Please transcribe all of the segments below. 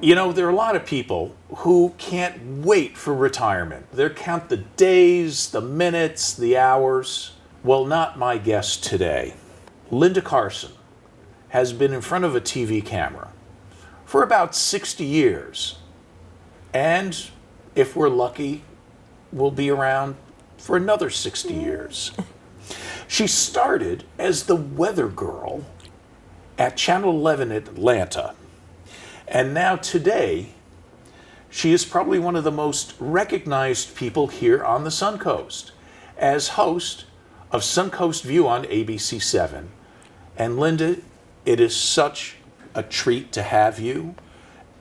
You know, there are a lot of people who can't wait for retirement. They count the days, the minutes, the hours. Well, not my guest today. Linda Carson has been in front of a TV camera for about 60 years. And if we're lucky, we'll be around for another 60 years. She started as the weather girl at Channel 11 Atlanta. And now today, she is probably one of the most recognized people here on the Suncoast as host of Suncoast View on ABC7. And Linda, it is such a treat to have you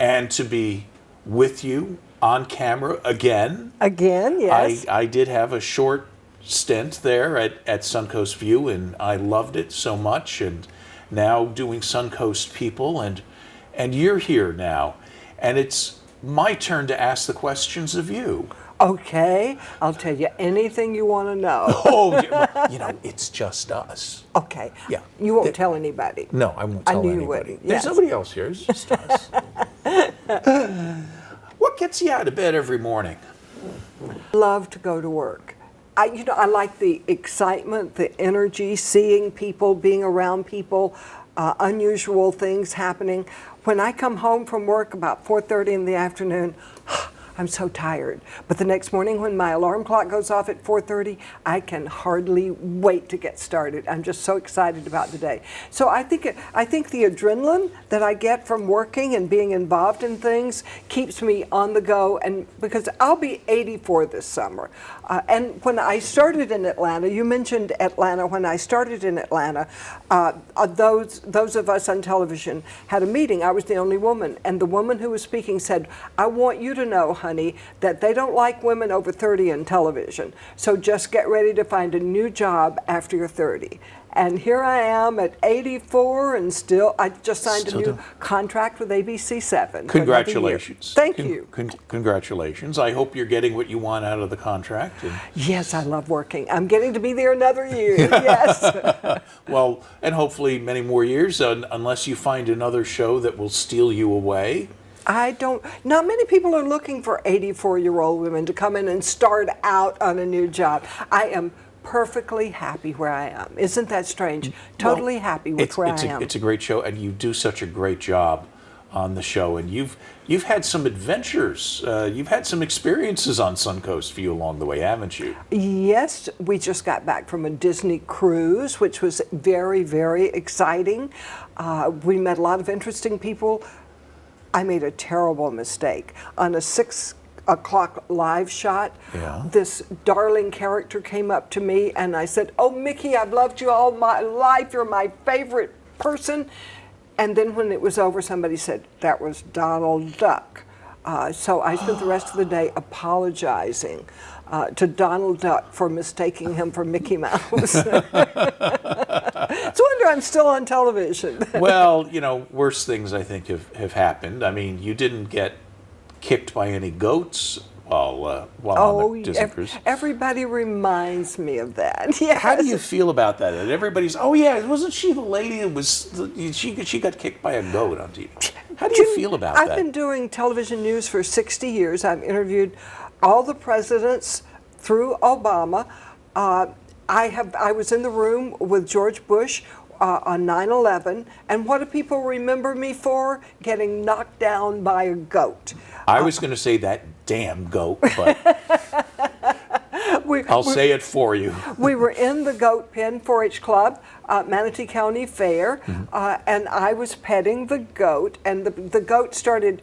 and to be with you on camera again. Again, yes. I did have a short stint there at Suncoast View, and I loved it so much. And now doing Suncoast People, and you're here now. And it's my turn to ask the questions of you. Okay, I'll tell you anything you want to know. Oh, you know, it's just us. Okay. Yeah. You won't tell anybody. No, I won't tell I knew you anybody. wouldn't. There's Yes. nobody else here. It's just us. What gets you out of bed every morning? Love to go to work. I like the excitement, the energy, seeing people, being around people, unusual things happening. When I come home from work about 4:30 in the afternoon, I'm so tired. But the next morning when my alarm clock goes off at 4:30, I can hardly wait to get started. I'm just so excited about the day. So I think the adrenaline that I get from working and being involved in things keeps me on the go, and because I'll be 84 this summer. And when I started in Atlanta, you mentioned Atlanta. When I started in Atlanta, those of us on television had a meeting. I was the only woman, and the woman who was speaking said, "I want you to know, honey, that they don't like women over 30 in television. So just get ready to find a new job after you're 30." And here I am at 84, and I just signed a new contract with ABC7. Congratulations. Thank you. Congratulations. I hope you're getting what you want out of the contract. Yes, I love working. I'm getting to be there another year, yes. Well, and hopefully many more years, unless you find another show that will steal you away. Not many people are looking for 84-year-old women to come in and start out on a new job. I am perfectly happy where I am. Isn't that strange? Totally happy with where I am. It's a great show, and you do such a great job on the show. And you've had some adventures. You've had some experiences on Suncoast View along the way, haven't you? Yes, we just got back from a Disney cruise, which was very, very exciting. We met a lot of interesting people. I made a terrible mistake. On a 6 o'clock live shot, this darling character came up to me and I said, "Oh, Mickey, I've loved you all my life. You're my favorite person." And then when it was over, somebody said, "That was Donald Duck." So I spent the rest of the day apologizing to Donald Duck for mistaking him for Mickey Mouse. It's a wonder I'm still on television. Well, you know, worse things I think have happened. I mean, you didn't get kicked by any goats while on the Disney cruise. Everybody reminds me of that. Yes. How do you feel about that? And everybody's, "Oh yeah, wasn't she the lady that was she got kicked by a goat on TV?" How do you feel about that? I've been doing television news for 60 years. I've interviewed all the presidents through Obama. I was in the room with George Bush on 9/11, and what do people remember me for? Getting knocked down by a goat. I was going to say that damn goat, but I'll say it for you. We were in the goat pen, 4-H Club, Manatee County Fair, and I was petting the goat, and the goat started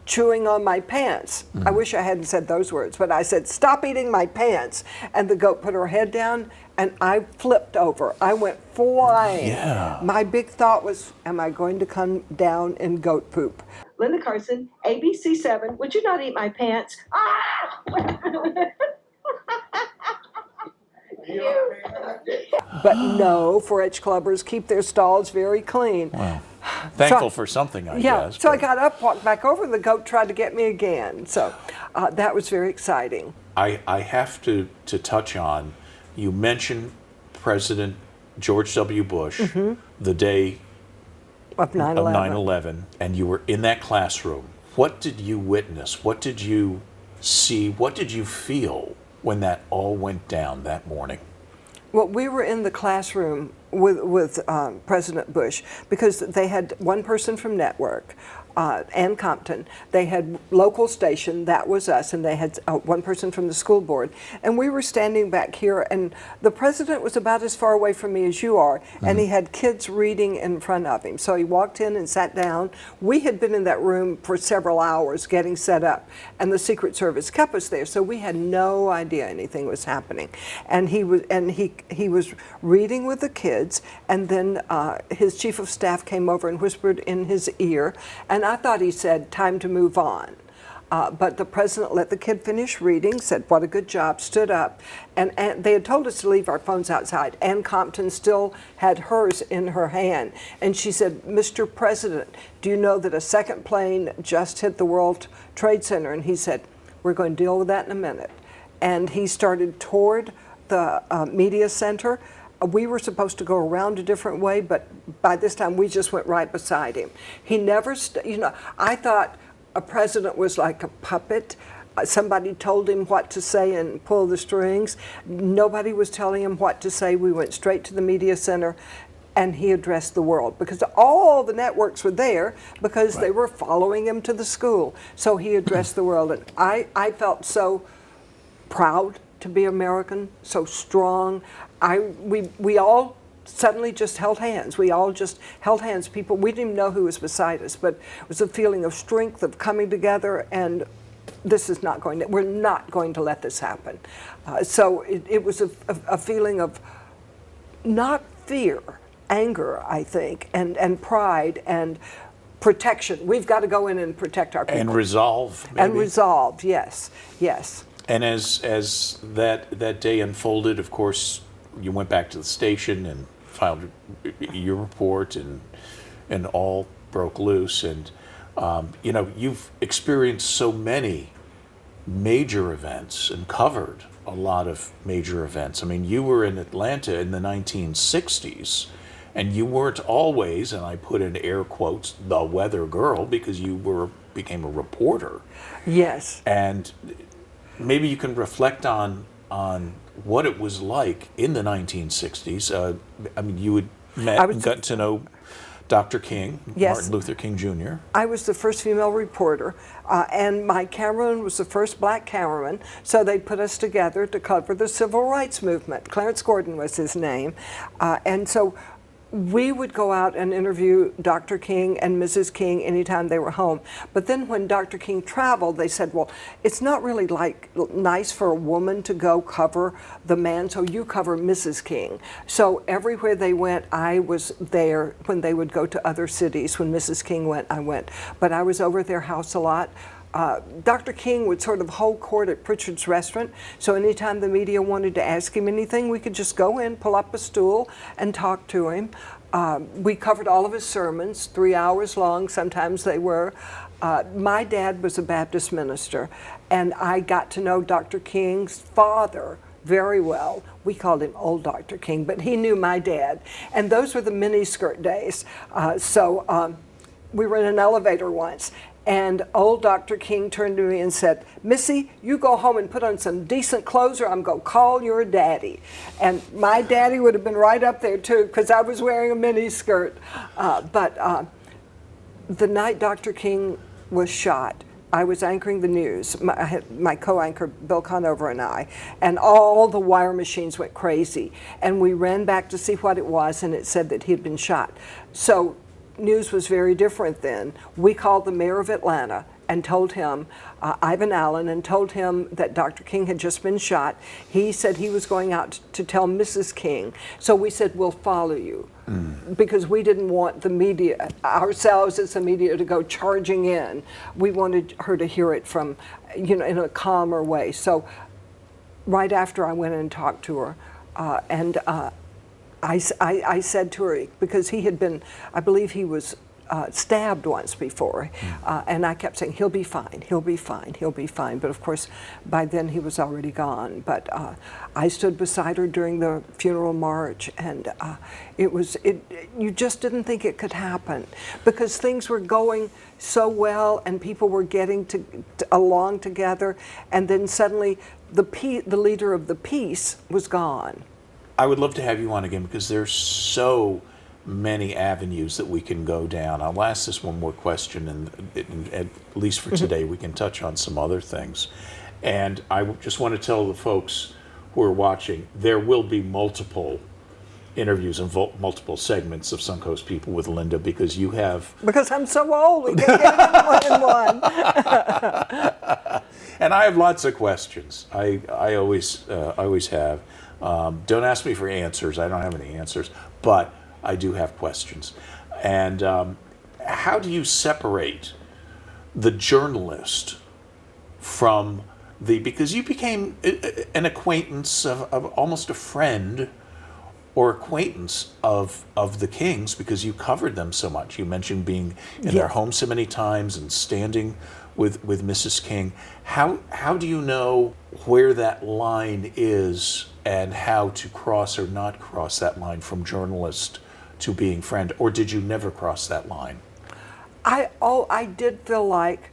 chewing on my pants. I wish I hadn't said those words, but I said, "Stop eating my pants." And the goat put her head down, and I flipped over. I went flying. Yeah. My big thought was, am I going to come down in goat poop? Linda Carson, ABC7, would you not eat my pants? Ah! But no, 4-H clubbers keep their stalls very clean. Wow. Thankful for something, I guess. So I got up, walked back over, and the goat tried to get me again. So that was very exciting. I have to touch on, you mentioned President George W. Bush the day of 9/11. 9/11, and you were in that classroom. What did you witness? What did you see? What did you feel when that all went down that morning? Well, we were in the classroom with President Bush because they had one person from network, Ann Compton. They had local station, that was us, and they had one person from the school board. And we were standing back here, and the president was about as far away from me as you are, and he had kids reading in front of him. So he walked in and sat down. We had been in that room for several hours getting set up, and the Secret Service kept us there, so we had no idea anything was happening. And he was reading with the kids, and then his chief of staff came over and whispered in his ear, and I thought he said, "Time to move on." But the president let the kid finish reading, said, "What a good job," stood up, and they had told us to leave our phones outside. Ann Compton still had hers in her hand, and she said, "Mr. President, do you know that a second plane just hit the World Trade Center?" And he said, "We're going to deal with that in a minute." And he started toward the media center. We were supposed to go around a different way, but by this time we just went right beside him. He never, I thought a president was like a puppet. Somebody told him what to say and pull the strings. Nobody was telling him what to say. We went straight to the media center, and he addressed the world because all the networks were there because they were following him to the school. So he addressed the world, and I felt so proud to be American, so strong. We all suddenly just held hands. We all just held hands. People, we didn't even know who was beside us, but it was a feeling of strength, of coming together, and we're not going to let this happen. So it was a feeling of not fear, anger, I think, and pride and protection. We've got to go in and protect our people. And resolve, maybe. And resolve, yes, yes. And as that day unfolded, of course, you went back to the station and filed your report, and all broke loose. And you've experienced so many major events and covered a lot of major events. I mean, you were in Atlanta in the 1960s, and you weren't always, and I put in air quotes, the weather girl, because you became a reporter. Yes. And maybe you can reflect on what it was like in the 1960s. I mean, you had met and gotten to know Dr. King, yes. Martin Luther King Jr. I was the first female reporter, and my cameraman was the first black cameraman, so they put us together to cover the civil rights movement. Clarence Gordon was his name, and so we would go out and interview Dr. King and Mrs. King anytime they were home. But then when Dr. King traveled, they said, well, it's not really nice for a woman to go cover the man, so you cover Mrs. King. So everywhere they went, I was there. When they would go to other cities, when Mrs. King went, I went. But I was over at their house a lot. Dr. King would sort of hold court at Pritchard's restaurant, so anytime the media wanted to ask him anything, we could just go in, pull up a stool, and talk to him. We covered all of his sermons, 3 hours long, sometimes they were. My dad was a Baptist minister, and I got to know Dr. King's father very well. We called him Old Dr. King, but he knew my dad. And those were the miniskirt days. We were in an elevator once, and old Dr. King turned to me and said, "Missy, you go home and put on some decent clothes or I'm going to call your daddy." And my daddy would have been right up there too because I was wearing a miniskirt. But the night Dr. King was shot, I was anchoring the news. I had my co-anchor, Bill Conover, and I, and all the wire machines went crazy. And we ran back to see what it was, and it said that he had been shot. So news was very different then. We called the mayor of Atlanta and told him, Ivan Allen, and told him that Dr. King had just been shot. He said he was going out to tell Mrs. King. So we said, we'll follow you. Because we didn't want the media, ourselves as the media, to go charging in. We wanted her to hear it from, in a calmer way. So right after I went in and talked to her, I said to her, because he had been, I believe he was stabbed once before, and I kept saying, he'll be fine, he'll be fine, he'll be fine. But of course, by then he was already gone. But I stood beside her during the funeral march, and you just didn't think it could happen, because things were going so well and people were getting along together, and then suddenly the leader of the peace was gone. I would love to have you on again, because there's so many avenues that we can go down. I'll ask this one more question, and at least for today we can touch on some other things. And I just want to tell the folks who are watching, there will be multiple interviews and multiple segments of Suncoast People with Linda, because you have... Because I'm so old, we can get it in one. And I have lots of questions. I always have. Don't ask me for answers. I don't have any answers. But I do have questions. And how do you separate the journalist from because you became an acquaintance of almost a friend or acquaintance of the Kings, because you covered them so much. You mentioned being in their home so many times and standing with Mrs. King. How do you know where that line is and how to cross or not cross that line from journalist to being friend? Or did you never cross that line? I did feel like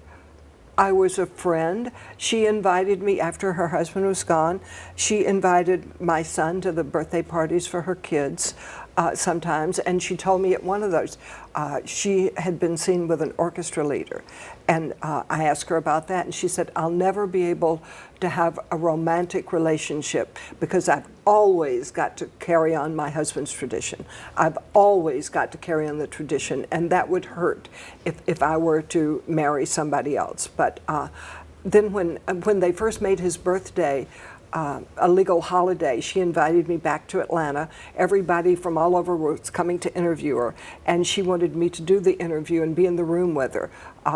I was a friend. She invited me after her husband was gone. She invited my son to the birthday parties for her kids sometimes, and she told me at one of those she had been seen with an orchestra leader. And I asked her about that, and she said, I'll never be able to have a romantic relationship because I've always got to carry on my husband's tradition. I've always got to carry on the tradition, and that would hurt if I were to marry somebody else. But then when they first made his birthday a legal holiday, she invited me back to Atlanta. Everybody from all over was coming to interview her, and she wanted me to do the interview and be in the room with her,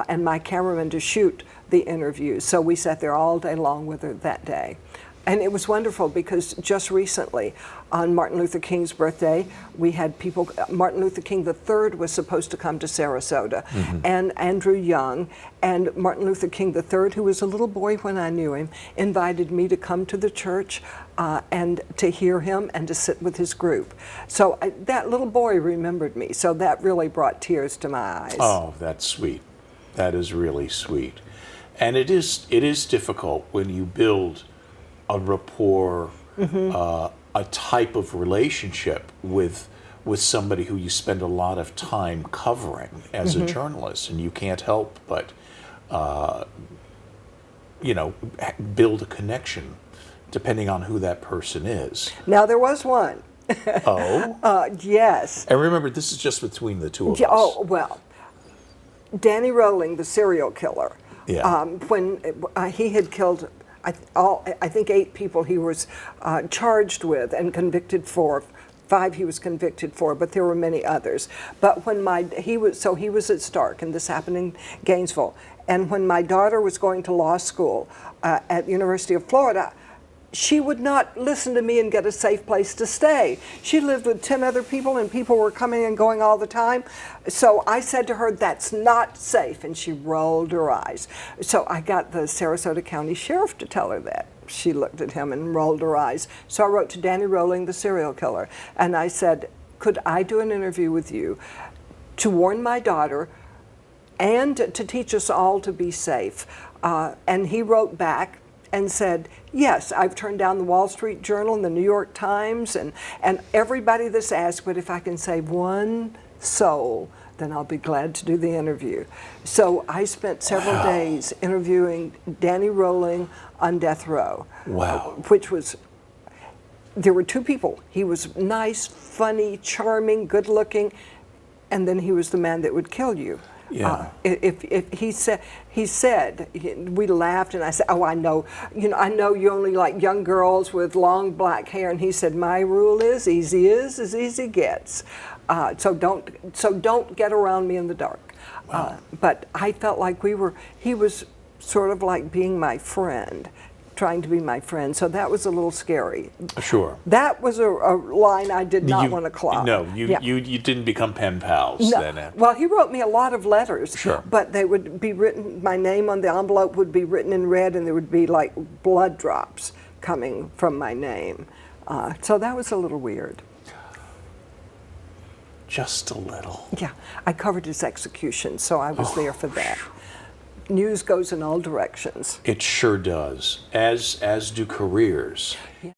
and my cameraman to shoot the interview. So we sat there all day long with her that day. And it was wonderful because just recently, on Martin Luther King's birthday, we had people, Martin Luther King III was supposed to come to Sarasota, and Andrew Young, and Martin Luther King III, who was a little boy when I knew him, invited me to come to the church and to hear him and to sit with his group. So that little boy remembered me, so that really brought tears to my eyes. Oh, that's sweet. That is really sweet. And it is difficult when you build a rapport, a type of relationship with somebody who you spend a lot of time covering as a journalist, and you can't help but build a connection depending on who that person is. Now there was one. Oh? Yes. And remember, this is just between the two of us. Oh, well, Danny Rowling, the serial killer, when he had killed I think 8 people he was charged with and convicted for. 5 he was convicted for, but there were many others. But when he was at Stark, and this happened in Gainesville. And when my daughter was going to law school at the University of Florida, she would not listen to me and get a safe place to stay. She lived with 10 other people, and people were coming and going all the time. So I said to her, that's not safe, and she rolled her eyes. So I got the Sarasota County Sheriff to tell her that. She looked at him and rolled her eyes. So I wrote to Danny Rowling, the serial killer, and I said, could I do an interview with you to warn my daughter and to teach us all to be safe? And he wrote back and said, yes, I've turned down the Wall Street Journal and the New York Times and everybody that's asked, but if I can save one soul, then I'll be glad to do the interview. So I spent several days interviewing Danny Rowling on death row. Wow. There were 2 people. He was nice, funny, charming, good looking, and then he was the man that would kill you. Yeah. If he said, we laughed, and I said, oh, I know you only like young girls with long black hair, and he said, my rule is easy as easy gets. So don't get around me in the dark. Wow. But I felt like he was sort of like being my friend, trying to be my friend. So that was a little scary. Sure. That was a line I did not want to cross. No, you didn't become pen pals No. then. Well, he wrote me a lot of letters. Sure. But they would be written, my name on the envelope would be written in red, and there would be like blood drops coming from my name. So that was a little weird. Just a little. Yeah, I covered his execution, so I was there for that. News goes in all directions. It sure does, as do careers. Yeah.